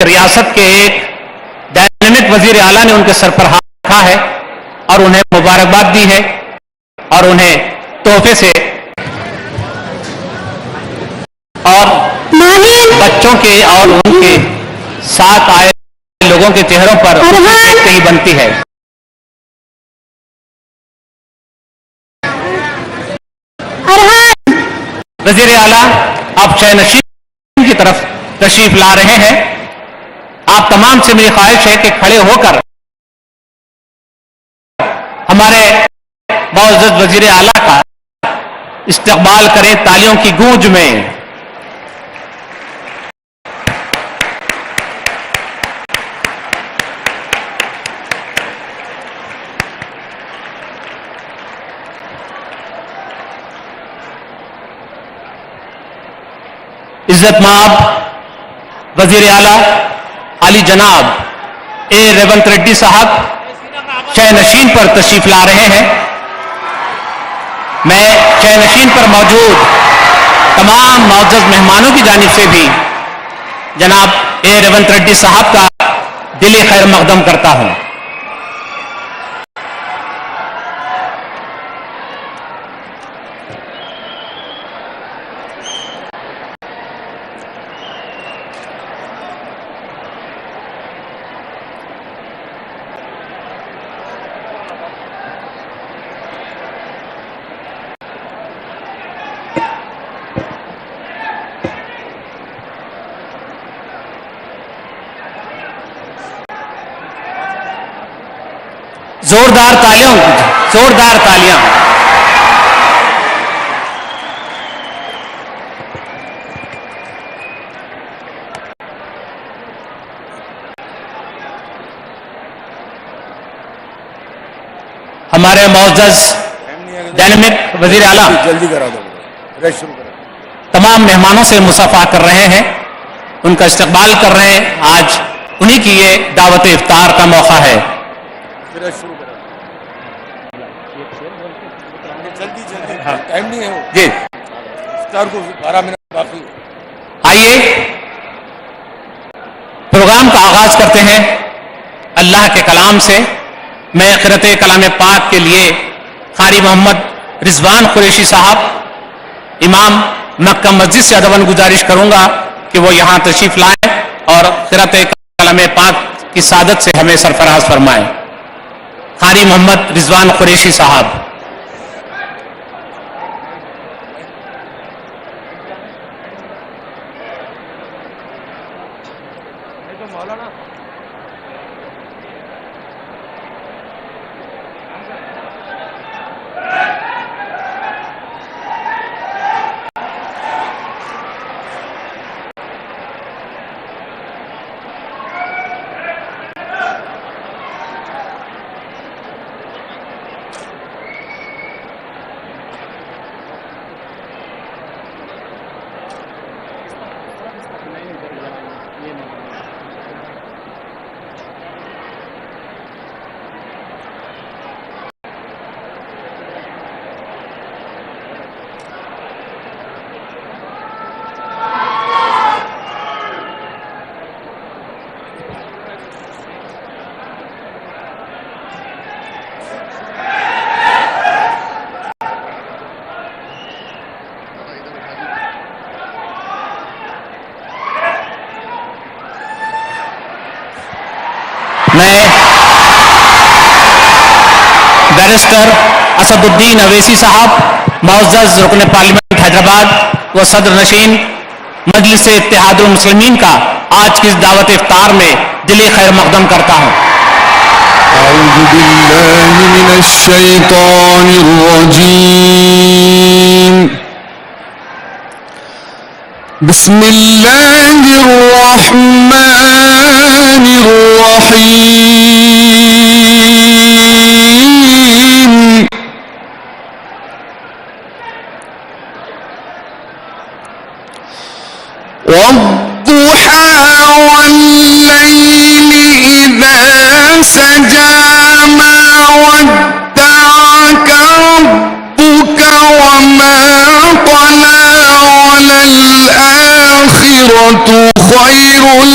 रियासत के एक डायनेमिक वजीर आला ने उनके सर पर हाथ रखा है और उन्हें मुबारकबाद दी है और उन्हें तोहफे से और बच्चों के और उनके साथ आए लोगों के चेहरों पर देखते ही बनती है। वजीर आला आप शहनशीन की तरफ तशरीफ ला रहे हैं। आप तमाम से मेरी ख्वाहिश है कि खड़े होकर हमारे मुअज़्ज़ज़ वजीर आला का इस्तकबाल करें तालियों की गूंज में। इज्जत माब वजीर आला आली जनाब ए रेवंत रेड्डी साहब शहनशीन पर तशरीफ ला रहे हैं। मैं शहनशीन पर मौजूद तमाम मुअज़्ज़ज़ मेहमानों की जानिब से भी जनाब ए रेवंत रेड्डी साहब का दिली खैर मकदम करता हूं। जोरदार तालियां, जोरदार तालियां। हमारे मुअज़्ज़ज़ डायनेमिक वजीर आला जल्दी करा दो, शुरू करो। तमाम मेहमानों से मुसाफा कर रहे हैं, उनका इस्तकबाल कर रहे हैं। आज उन्हीं की ये दावत इफ्तार का मौका है। शुरू करो, जल्दी जल्दी, टाइम नहीं है जी, इफ्तार को 12 मिनट बाकी है। आइए प्रोग्राम का आगाज करते हैं अल्लाह के कलाम से। मैं क़िरात कलाम पाक के लिए कारी मोहम्मद रिजवान कुरैशी साहब इमाम मक्का मस्जिद से अदबन गुजारिश करूंगा कि वो यहाँ तशरीफ लाएं और क़िरात कलाम पाक की सादत से हमें सरफराज फरमाएं। कारी मोहम्मद रिजवान कुरैशी साहब। मैं बैरिस्टर असदुद्दीन अवैसी साहब मुअज़्ज़ज़ रुकन पार्लियामेंट हैदराबाद व सदर नशीन मजलिस इत्तेहादुल मुस्लिमीन का आज की इस दावत इफ्तार में दिली खैर मकदम करता हूं। अऊज़ु बिल्लाहि मिनश शैतानिर रजीम। बिस्मिल्लाहिर रहमानिर रहीम। वद्दुहा वल्लैलि इज़ा सजा मा वद्दअक रब्बुक वमा क़ला वलल आखिरतु खैरुल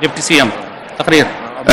डिप्टी सीएम तकरीर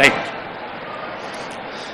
राइट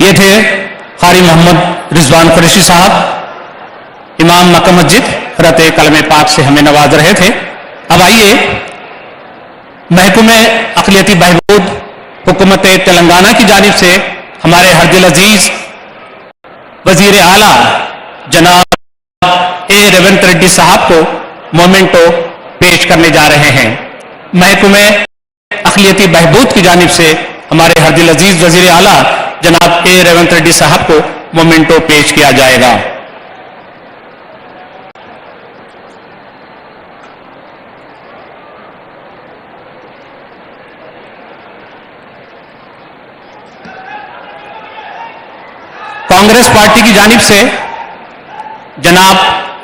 ये थे कारी मोहम्मद रिजवान कुरैशी साहब, इमाम मक्का मस्जिद खिरात कलम पाक से हमें नवाज रहे थे। अब आइए महकमे अक़लियती बहबूद हुकूमत तेलंगाना की जानिब से हमारे हरदिल अजीज वजीर आला जनाब ए रेवंत रेड्डी साहब को मोमेंटो पेश करने जा रहे हैं। महकमे अक़लियती बहबूद की जानिब से हमारे हरदिल अजीज वजीर आला जनाब ए रेवंत रेड्डी साहब को मोमेंटो पेश किया जाएगा। कांग्रेस पार्टी की जानिब से जनाब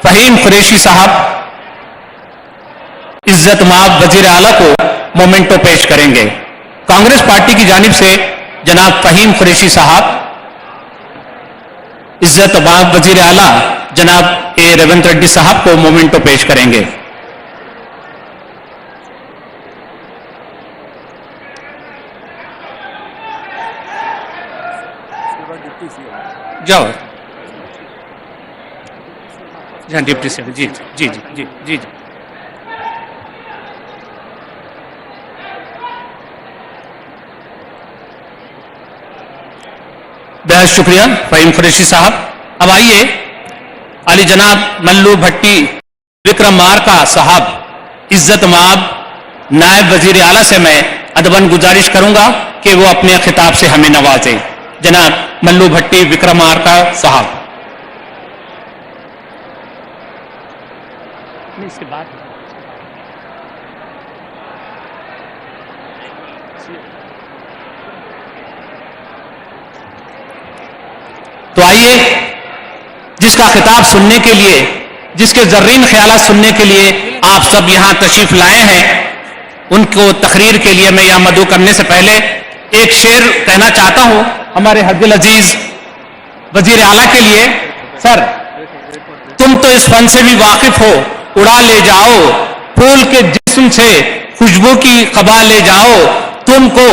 फहीम कुरैशी साहब इज्जत माब वजीर आला को मोमेंटो पेश करेंगे। कांग्रेस पार्टी की जानिब से जनाब फहीम कुरैशी साहब इज्जत माब वजीर आला जनाब ए रेवंत रेड्डी साहब को मोमेंटो पेश करेंगे। जाओ जी डिप्टी सीएम जी जी जी जी जी जी बेहद शुक्रिया फहीम कुरैशी साहब। अब आइए अली जनाब मल्लू भट्टी विक्रम मारका साहब इज्जत माब नायब वजीर आला से मैं अदबन गुजारिश करूंगा कि वो अपने खिताब से हमें नवाजें। जनाब मल्लू भट्टी विक्रम मारका साहब। इसके बाद तो आइए जिसका खिताब सुनने के लिए, जिसके जर्रीन ख्यालात सुनने के लिए आप सब यहां तशरीफ लाए हैं, उनको तकरीर के लिए मैं यहां मदऊ करने से पहले एक शेर कहना चाहता हूं हमारे हरदिल अजीज वजीर आला के लिए। सर, तुम तो इस फन से भी वाकिफ हो, उड़ा ले जाओ फूल के जिस्म से खुशबू की खबा ले जाओ। तुमको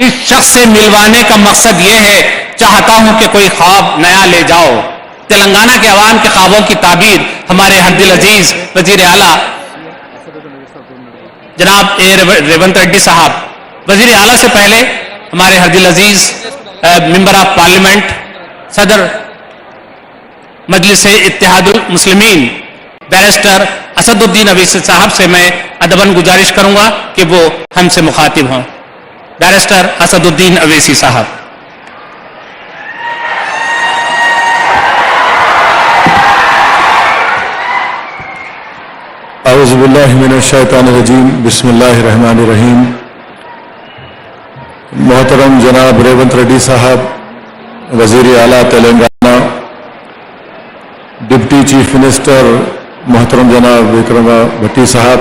इस शख्स से मिलवाने का मकसद यह है, चाहता हूं कि कोई ख्वाब नया ले जाओ। तेलंगाना के अवाम के ख्वाबों की ताबीर हमारे हरदिल अजीज वजीर आला जनाब ए रेवंत रेड्डी साहब। वजीर आला से पहले हमारे हरदिल अजीज मेंबर ऑफ पार्लियामेंट सदर मजलिस इत्तेहादुल मुस्लिमीन बैरिस्टर असदुद्दीन अवैसी साहब से मैं अदबन गुजारिश करूंगा कि वो हमसे मुखातिब हों। बैरिस्टर असदुद्दीन अवैसी साहब। औज़ुबिल्लाहि मिनश्शैतानिर्रजीम बिस्मिल्लाहिर्रहमानिर्रहीम। मोहतरम जनाब रेवंत रेड्डी साहब वज़ीर आला तेलंगाना, डिप्टी चीफ मिनिस्टर मोहतरम जनाब विक्रम भट्टी साहब,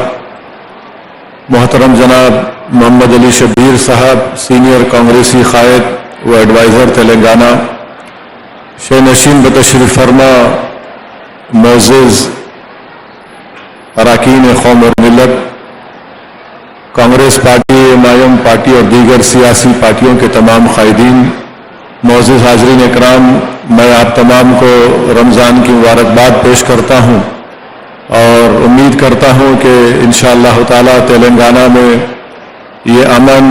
मोहतरम जनाब मोहम्मद अली शब्बीर साहब सीनियर कांग्रेसी कायद व एडवाइज़र तेलंगाना, शेनशीन बतशरीफ फरमा मोअज़्ज़िज़ अरकान कौम और मिलत, कांग्रेस पार्टी, एमआईएम पार्टी और दीगर सियासी पार्टियों के तमाम कायदीन, मोअज़्ज़िज़ हाज़रीन इकराम, मैं आप तमाम को रमज़ान की मुबारकबाद पेश करता हूँ और उम्मीद करता हूँ कि इंशाअल्लाह ताला तेलंगाना में ये अमन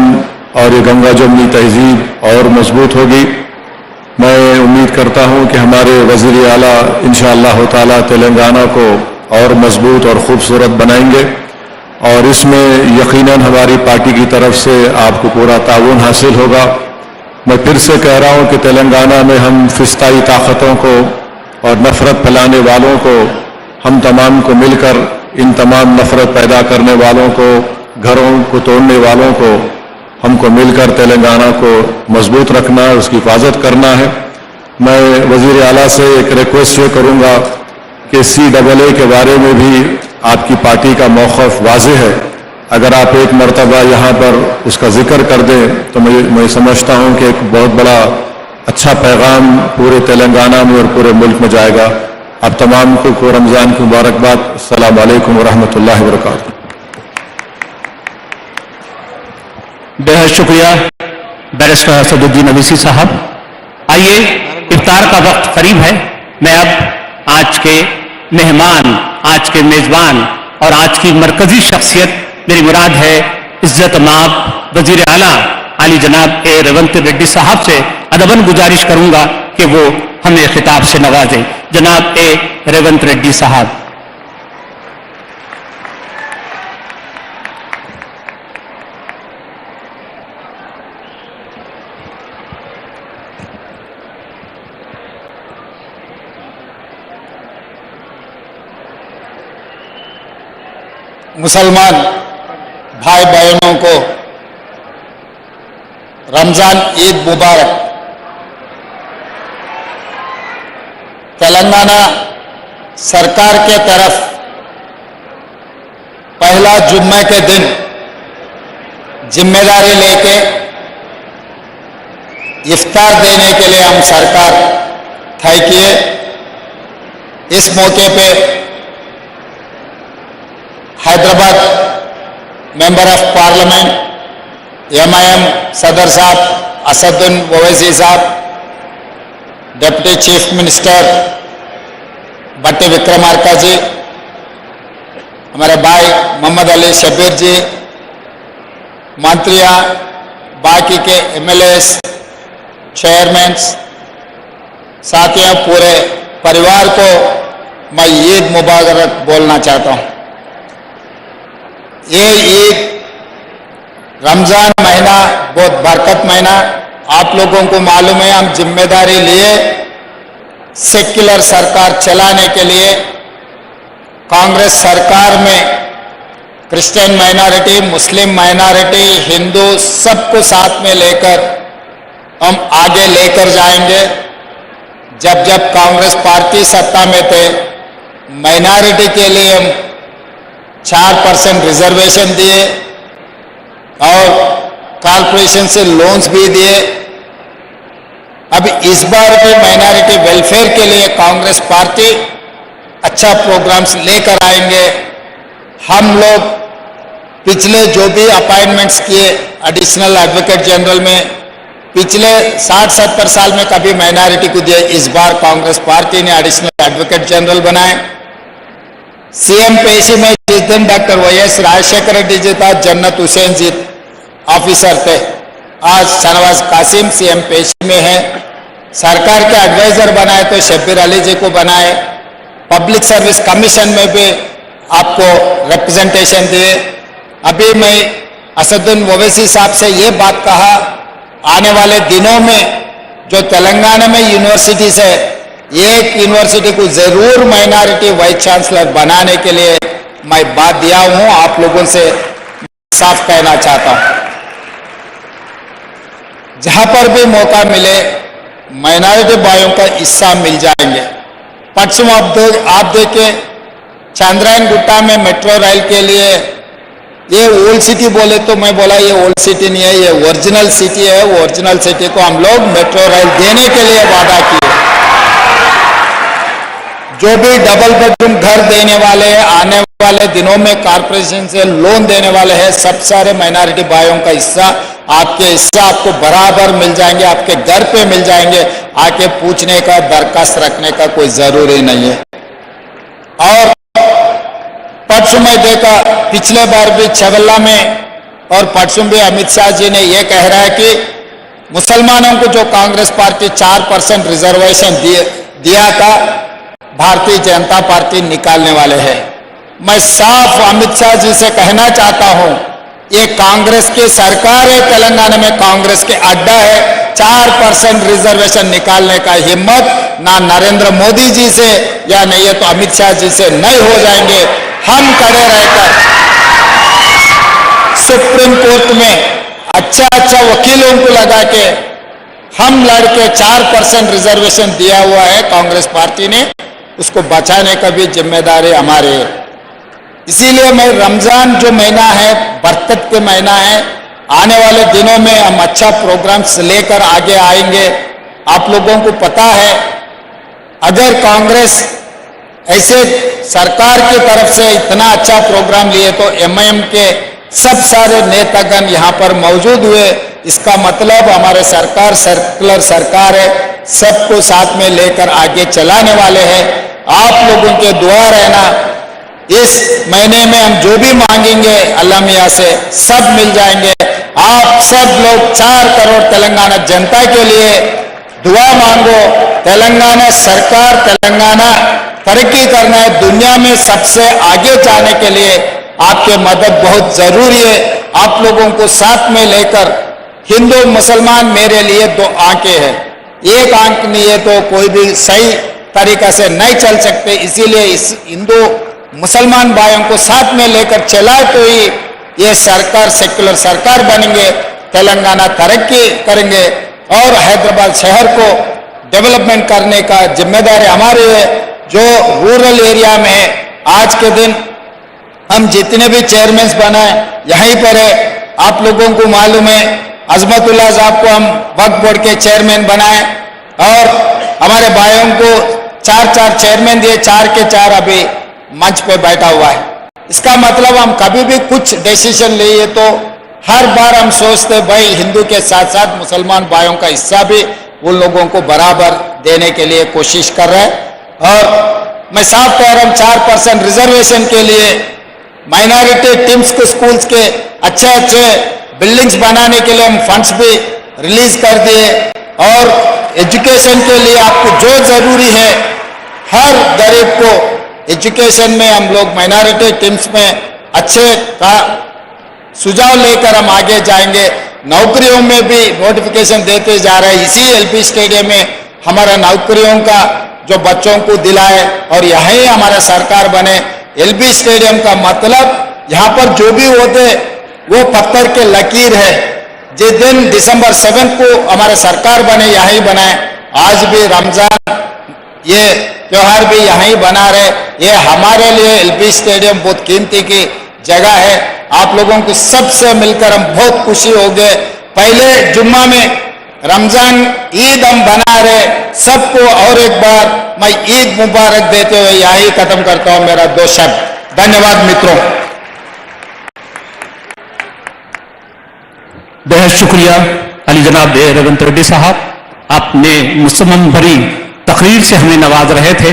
और ये गंगा जमनी तहजीब और मजबूत होगी। मैं उम्मीद करता हूँ कि हमारे वज़ीर आला इंशाअल्लाह ताला तेलंगाना को और मजबूत और ख़ूबसूरत बनाएंगे और इसमें यकीनन हमारी पार्टी की तरफ से आपको पूरा ताउन हासिल होगा। मैं फिर से कह रहा हूँ कि तेलंगाना में हम फिस्ताई ताकतों को और नफ़रत फैलाने वालों को, हम तमाम को मिलकर इन तमाम नफ़रत पैदा करने वालों को, घरों को तोड़ने वालों को, हमको मिलकर तेलंगाना को मजबूत रखना है, उसकी हिफाजत करना है। मैं वज़ीर आला से एक रिक्वेस्ट ये करूँगा कि CAA के बारे में भी आपकी पार्टी का मौक़िफ़ वाज़ेह है। अगर आप एक मरतबा यहाँ पर उसका जिक्र कर दें तो मैं समझता हूँ कि एक बहुत बड़ा अच्छा पैगाम पूरे तेलंगाना में और पूरे मुल्क में जाएगा। आप तमाम को रमज़ान की मुबारकबाद। अस्सलामु अलैकुम व रहमतुल्लाहि व बरकातुहू। बेहद शुक्रिया बैरिस्टर असदुद्दीन अवीसी साहब। आइए, इफ्तार का वक्त करीब है। मैं अब आज के मेहमान, आज के मेज़बान और आज की मरकजी शख्सियत, मेरी मुराद है इज्जत माब वज़ीर आला आली जनाब ए रेवंत रेड्डी साहब से अदबन गुजारिश करूंगा कि वो हमें खिताब से नवाजें। जनाब ए रेवंत रेड्डी साहब। मुसलमान भाई बहनों को रमजान ईद मुबारक। तेलंगाना सरकार के तरफ पहला जुम्मे के दिन जिम्मेदारी लेके इफ्तार देने के लिए हम सरकार तय किए। इस मौके पे Hyderabad member of parliament MIM सदर साहब असदुद्दीन ओवैसी साहब, डिप्टी चीफ मिनिस्टर भट्टी विक्रमार्का जी, हमारे भाई मोहम्मद अली शबीर जी, मंत्रियां, बाकी के MLAs, चेयरमैन, साथियों, पूरे परिवार को मैं ईद मुबारक बोलना चाहता हूं। ये ईद रमजान महीना बहुत बरकत महीना, आप लोगों को मालूम है हम जिम्मेदारी लिए सेक्युलर सरकार चलाने के लिए कांग्रेस सरकार में क्रिश्चियन माइनॉरिटी, मुस्लिम माइनॉरिटी, हिंदू सबको साथ में लेकर हम आगे लेकर जाएंगे। जब जब कांग्रेस पार्टी सत्ता में थे माइनॉरिटी के लिए हम 4% रिजर्वेशन दिए और कॉर्पोरेशन से लोन्स भी दिए। अब इस बार भी माइनॉरिटी वेलफेयर के लिए कांग्रेस पार्टी अच्छा प्रोग्राम्स लेकर आएंगे। हम लोग पिछले जो भी अपॉइंटमेंट्स किए एडिशनल एडवोकेट जनरल में, पिछले 60-70 साल में कभी माइनॉरिटी को दिए, इस बार कांग्रेस पार्टी ने एडिशनल एडवोकेट जनरल बनाए। CM पेशी में जिस दिन डॉक्टर YS राजशेखर रेड्डी जी था, जन्नत हुसैन जी ऑफिसर थे, आज शहनवाज कासिम CM पेशी में है। सरकार के एडवाइजर बनाए तो शब्बीर अली जी को बनाए। पब्लिक सर्विस कमीशन में भी आपको रिप्रेजेंटेशन दिए। अभी मैं असदुद्दीन ओवैसी साहब से ये बात कहा, आने वाले दिनों में जो तेलंगाना में यूनिवर्सिटीज है, एक यूनिवर्सिटी को जरूर माइनॉरिटी वाइस चांसलर बनाने के लिए मैं बात दिया हूं। आप लोगों से साफ कहना चाहता हूं, जहां पर भी मौका मिले माइनॉरिटी भाइयों का हिस्सा मिल जाएंगे। परसों आप देखे चंद्रायन गुट्टा में मेट्रो रेल के लिए ये ओल्ड सिटी बोले तो मैं बोला ये ओल्ड सिटी नहीं है, ये ओरिजिनल सिटी है। ओरिजिनल सिटी को हम लोग मेट्रो रेल देने के लिए वादा किए। जो भी डबल बेडरूम घर देने वाले हैं, आने वाले दिनों में कॉर्पोरेशन से लोन देने वाले हैं, सब सारे माइनॉरिटी भाइयों का हिस्सा आपके हिस्से आपको बराबर मिल जाएंगे, आपके घर पे मिल जाएंगे, आके पूछने का, दरखास्त रखने का कोई जरूरी नहीं है। और परसों में देखा, पिछले बार भी छबल्ला में और परसों भी अमित शाह जी ने यह कह रहा है कि मुसलमानों को जो कांग्रेस पार्टी 4% रिजर्वेशन दिया था, भारतीय जनता पार्टी निकालने वाले हैं। मैं साफ अमित शाह जी से कहना चाहता हूं, ये कांग्रेस की सरकार है, तेलंगाना में कांग्रेस के अड्डा है। 4% रिजर्वेशन निकालने का हिम्मत ना नरेंद्र मोदी जी से या नहीं है तो अमित शाह जी से नहीं हो जाएंगे। हम खड़े रहकर सुप्रीम कोर्ट में अच्छा वकीलों को लगा के हम लड़के 4% रिजर्वेशन दिया हुआ है कांग्रेस पार्टी ने, उसको बचाने का भी जिम्मेदारी हमारे है। इसीलिए मैं रमजान जो महीना है, बरकत के महीना है, आने वाले दिनों में हम अच्छा प्रोग्राम्स लेकर आगे आएंगे। आप लोगों को पता है, अगर कांग्रेस ऐसे सरकार की तरफ से इतना अच्छा प्रोग्राम लिए तो एमआईएम के सब सारे नेतागण यहाँ पर मौजूद हुए। इसका मतलब हमारे सरकार सर्कुलर सरकार है, सबको साथ में लेकर आगे चलाने वाले हैं। आप लोगों के दुआ रहना, इस महीने में हम जो भी मांगेंगे अल्लाह मियाँ से सब मिल जाएंगे। आप सब लोग 4 करोड़ तेलंगाना जनता के लिए दुआ मांगो। तेलंगाना सरकार, तेलंगाना तरक्की करना है, दुनिया में सबसे आगे जाने के लिए आपके मदद बहुत जरूरी है। आप लोगों को साथ में लेकर, हिंदू मुसलमान मेरे लिए 2 आंखें हैं, एक आंख नहीं है तो कोई भी सही तरीका से नहीं चल सकते। इसीलिए इस हिंदू मुसलमान भाइयों को साथ में लेकर चलाए तो ही ये सरकार सेक्युलर सरकार बनेंगे, तेलंगाना तरक्की करेंगे और हैदराबाद शहर को डेवलपमेंट करने का जिम्मेदारी हमारी है। जो रूरल एरिया में है, आज के दिन हम जितने भी चेयरमैन बनाए यहीं पर है। आप लोगों को मालूम है, अजमतुल्लाह साहब को हम वक्फ बोर्ड के चेयरमैन बनाए और हमारे भाइयों को 4 चेयरमैन दिए, 4 के 4 अभी मंच पे बैठा हुआ है। इसका मतलब हम कभी भी कुछ डिसीजन लिए तो हर बार हम सोचते भाई हिंदू के साथ साथ मुसलमान भाइयों का हिस्सा भी उन लोगों को बराबर देने के लिए कोशिश कर रहे हैं। और मैं साफ कह रहा हूं, 4% रिजर्वेशन के लिए माइनॉरिटी टीम्स के स्कूल्स के अच्छे बिल्डिंग्स बनाने के लिए हम फंड्स भी रिलीज कर दिए और एजुकेशन के लिए आपको जो जरूरी है, हर गरीब को एजुकेशन में हम लोग माइनॉरिटी टीम्स में अच्छे का सुझाव लेकर हम आगे जाएंगे। नौकरियों में भी नोटिफिकेशन देते जा रहे हैं। इसी एलपी स्टेडियम में हमारा नौकरियों का जो बच्चों को दिलाए और यहीं हमारा सरकार बने। एलपी स्टेडियम का मतलब यहाँ पर जो भी होते वो पत्थर के लकीर है। जिस दिन दिसंबर 7 को हमारा सरकार बने यहीं बनाए। आज भी रमजान ये त्योहार भी यहीं बना रहे। ये हमारे लिए एलपी स्टेडियम बहुत कीमती की जगह है। आप लोगों को सबसे मिलकर हम बहुत खुशी हो गए। पहले जुम्मा में रमजान ईद हम बना रहे सबको, और एक बार मैं ईद मुबारक देते हुए यही खत्म करता हूं मेरा 2 शब्द। धन्यवाद मित्रों। बेहद शुक्रिया अली जनाब रेवंत रेड्डी साहब, आपने मुसम्मन भरी तकरीर से हमें नवाज रहे थे।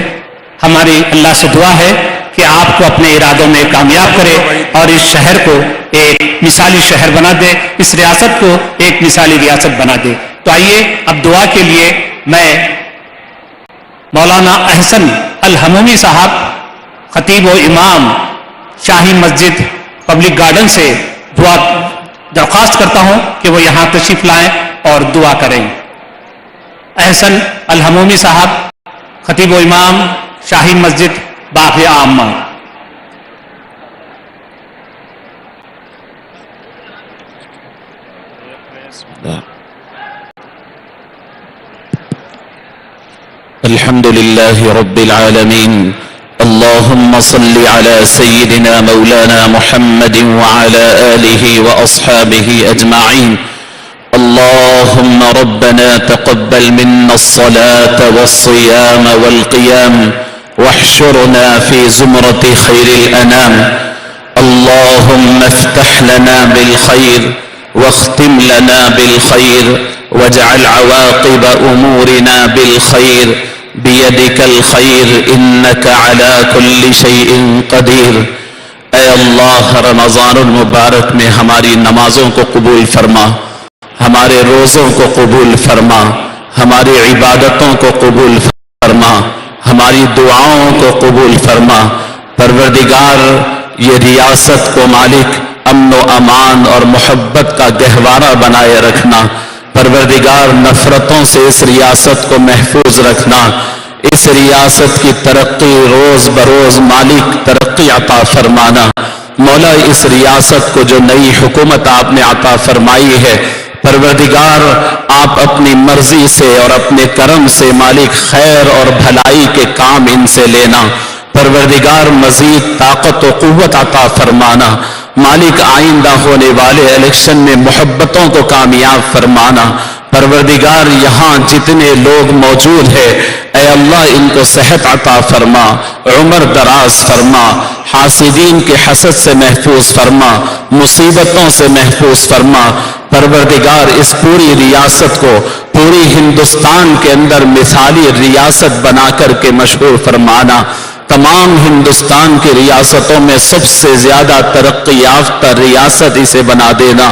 हमारी अल्लाह से दुआ है कि आपको अपने इरादों में कामयाब करे और इस शहर को एक मिसाली शहर बना दे, इस रियासत को एक मिसाली रियासत बना दे। तो आइए अब दुआ के लिए मैं मौलाना अहसन अल हमूमी साहब, खतीब व इमाम शाही मस्जिद पब्लिक गार्डन से दुआ दरख्वास्त करता हूं कि वो यहां तशरीफ लाएं और दुआ करें। अहसन अल हमूमी साहब, खतीब व इमाम शाही मस्जिद बाग़ आमा। अल्हम्दुलिल्लाहि रब्बिल आलमीन। अल्लाहुम्मा सल्लि अला सय्यिदिना मौलाना मुहम्मदिन व अला आलिहि व अस्हाबिहि अजमाइन। अल्लाहुम्मा रब्बना तक़ब्बल मिन्ना अस्सलात वस्सियाम वल्क़ियाम वहशुरना फी ज़ुमरति खैरिल अनाम। अल्लाहुम्मा इफ्तह लना बिल खैर वख्तिम लना बिल खैर वजअल अवाक़िब उमूरिना बिल खैर बियदिकल खैर इन्नका अला कुल्ली शैइन क़दीर। ऐ अल्लाह, रमज़ानुल मुबारक में हमारी नमाजों को कबूल फरमा, हमारे रोज़ों को कबूल फरमा, हमारी इबादतों को कबूल फरमा, हमारी दुआओं को कबूल फरमा। परवरदिगार, ये रियासत को मालिक अमन व अमान और मोहब्बत का गहवारा बनाए रखना। परवरदिगार, नफरतों से इस रियासत को महफूज रखना। इस रियासत की तरक्की रोज बरोज मालिक तरक्की अता फरमाना। मौला, इस रियासत को जो नई हुकूमत आपने अता फरमाई है, परवरदिगार आप अपनी मर्जी से और अपने करम से मालिक खैर और भलाई के काम इनसे लेना। परवरदिगार मजीद ताकत व कुव्वत अता फरमाना। मालिक आइंदा होने वाले इलेक्शन में मोहब्बतों को कामयाब फरमाना। परवरदिगार यहाँ जितने लोग मौजूद हैं, ऐ अल्लाह इनको सेहत अता फरमा, उम्र दराज फरमा, हासिदीन के हसद से महफूज फरमा, मुसीबतों से महफूज फरमा। परवरदिगार इस पूरी रियासत को पूरी हिंदुस्तान के अंदर मिसाली रियासत बनाकर के मशहूर फरमाना। तमाम हिंदुस्तान की रियासतों में सबसे ज्यादा तरक्की याफ्ता रियासत इसे बना देना।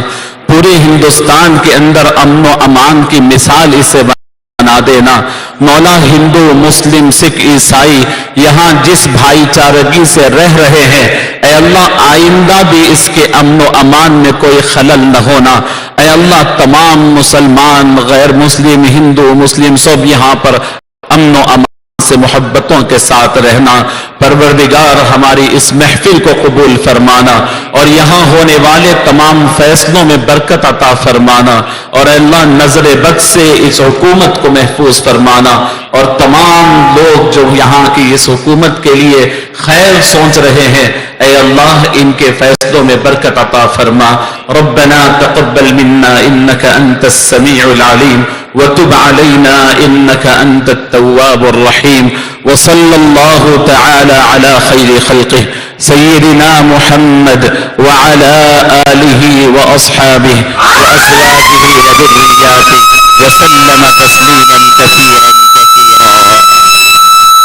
पूरे हिंदुस्तान के अंदर अमन व अमान की मिसाल इसे बना देना। मौला, हिंदू मुस्लिम सिख ईसाई यहाँ जिस भाईचारगी से रह रहे हैं, ऐ अल्लाह आइंदा भी इसके अमन व अमान में कोई खलल न होना। ऐ अल्लाह, तमाम मुसलमान गैर मुस्लिम हिंदू मुस्लिम सब यहाँ पर अमन व अमान से मोहब्बतों के साथ रहना। परवरदिगार हमारी इस महफिल को कबूल फरमाना और यहाँ होने वाले तमाम फैसलों में बरकत अता फरमाना। और अल्लाह, नजर बद से इस हुकूमत को महफूज फरमाना और तमाम लोग जो यहाँ की इस हुकूमत के लिए खैर सोच रहे हैं, ऐ अल्लाह इनके फैसलों में बरकत अता फरमा। रब्बना तक़ब्बल मिन्ना इन्नका अंतस समीउल अलीम व तुब अलैना इन्नका अंतत तव्वाबुर रहीम। व सल्लल्लाहु तआला अला खैरि खल्क़िह सय्यिदिना मुहम्मद व अला आलिहि व अस्हाबिहि व अज़वाजिहि व ज़ुर्रिय्यातिहि व सल्लम तस्लीमन कसीरन कसीरा।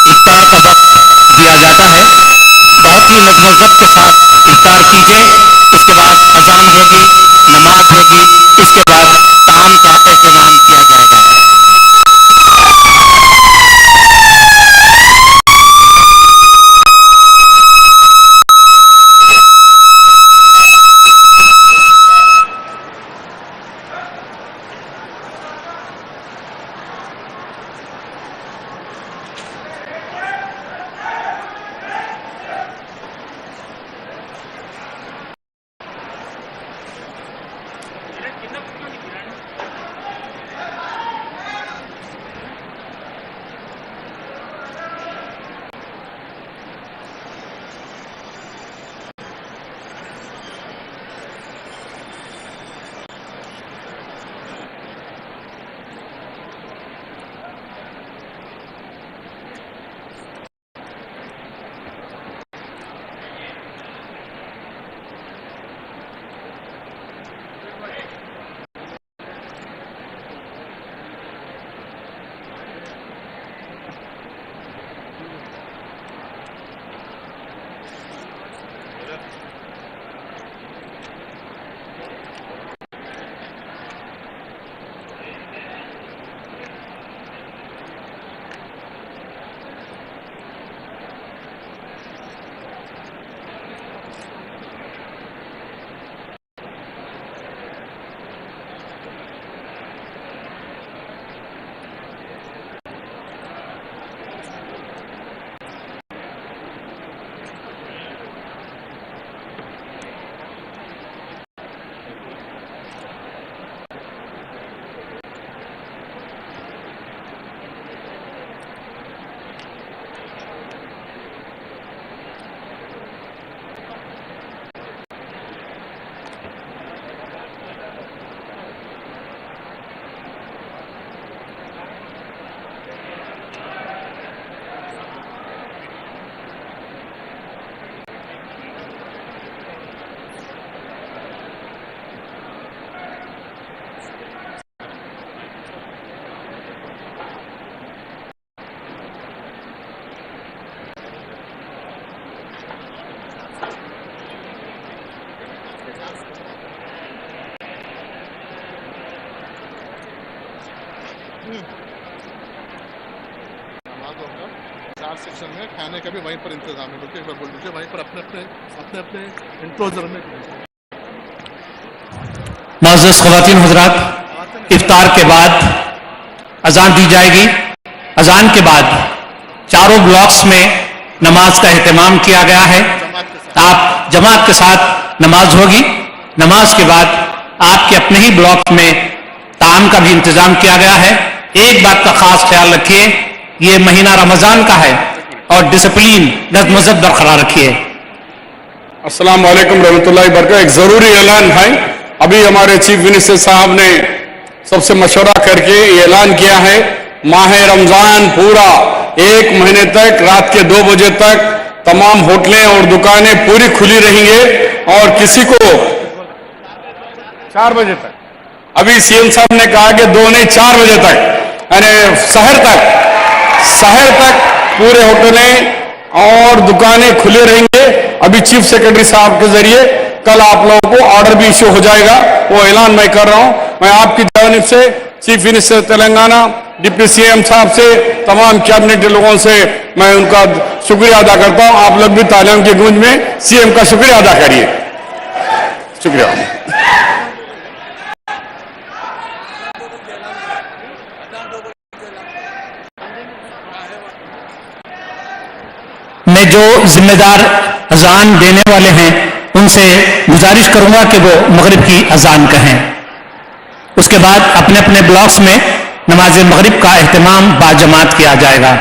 इफ्तार का वक्त दिया जाता है, बहुत ही नज़्म ज़ब्त के साथ इफ्तार कीजिए। इसके बाद अजान होगी, नमाज होगी, इसके बाद ताम का एहतमाम किया जाएगा। नमाज होगा 4 सेक्शन में, खाने का भी वहीं पर इंतजाम है। रुकिए एक बार बोल दीजिए, वहीं पर अपने अपने इंक्लोजर में। मुअज़्ज़ज़ ख़वातीन हज़रात, इफ्तार के बाद अजान दी जाएगी। अजान के बाद चारों ब्लॉक्स में नमाज का एहतमाम किया गया है। आप जमात के साथ नमाज होगी। नमाज के बाद आपके अपने ही ब्लॉक में ताम का भी इंतजाम किया गया है। एक बात का खास ख्याल रखिए, ये महीना रमजान का है और डिसिप्लिन नज़्म-ओ-ज़ब्त बरकरार रखिए। अस्सलाम वालेकुम रहमतुल्लाहि बरकातहू। एक जरूरी ऐलान है। अभी हमारे चीफ मिनिस्टर साहब ने सबसे मशवरा करके ये ऐलान किया है, माह रमजान पूरा 1 महीने तक रात के 2 बजे तक तमाम होटलें और दुकानें पूरी खुली रहेंगे और किसी को 4 बजे तक, अभी सीएम साहब ने कहा कि 2 नहीं 4 बजे तक, यानी शहर तक पूरे होटलें और दुकानें खुले रहेंगे। अभी चीफ सेक्रेटरी साहब के जरिए कल आप लोगों को ऑर्डर भी इश्यू हो जाएगा, वो ऐलान मैं कर रहा हूं। मैं आपकी जानिब से chief minister Telangana, deputy CM साहब से, तमाम कैबिनेट लोगों से मैं उनका शुक्रिया अदा करता हूं। आप लोग भी तालियों की गूंज में सीएम का शुक्रिया अदा करिए। शुक्रिया। मैं जो जिम्मेदार अजान देने वाले हैं उनसे गुजारिश करूंगा कि वो मगरिब की अजान कहें। उसके बाद अपने अपने ब्लॉक्स में नमाज मगरिब का एहतमाम बाजमात किया जाएगा।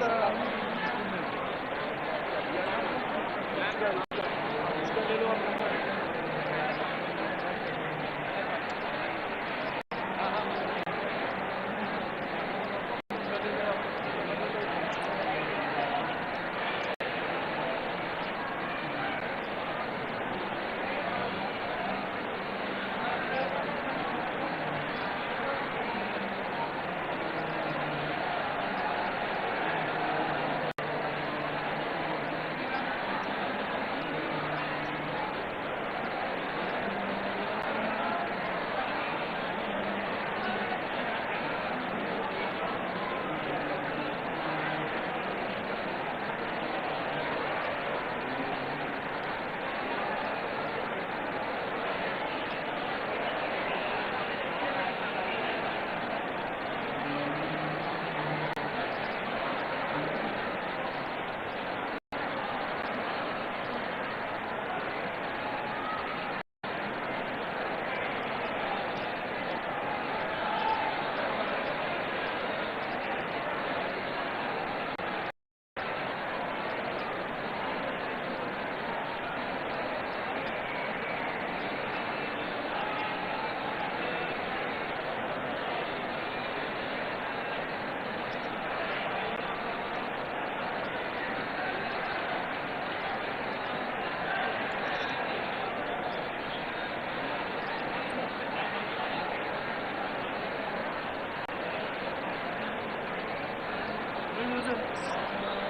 Thank you.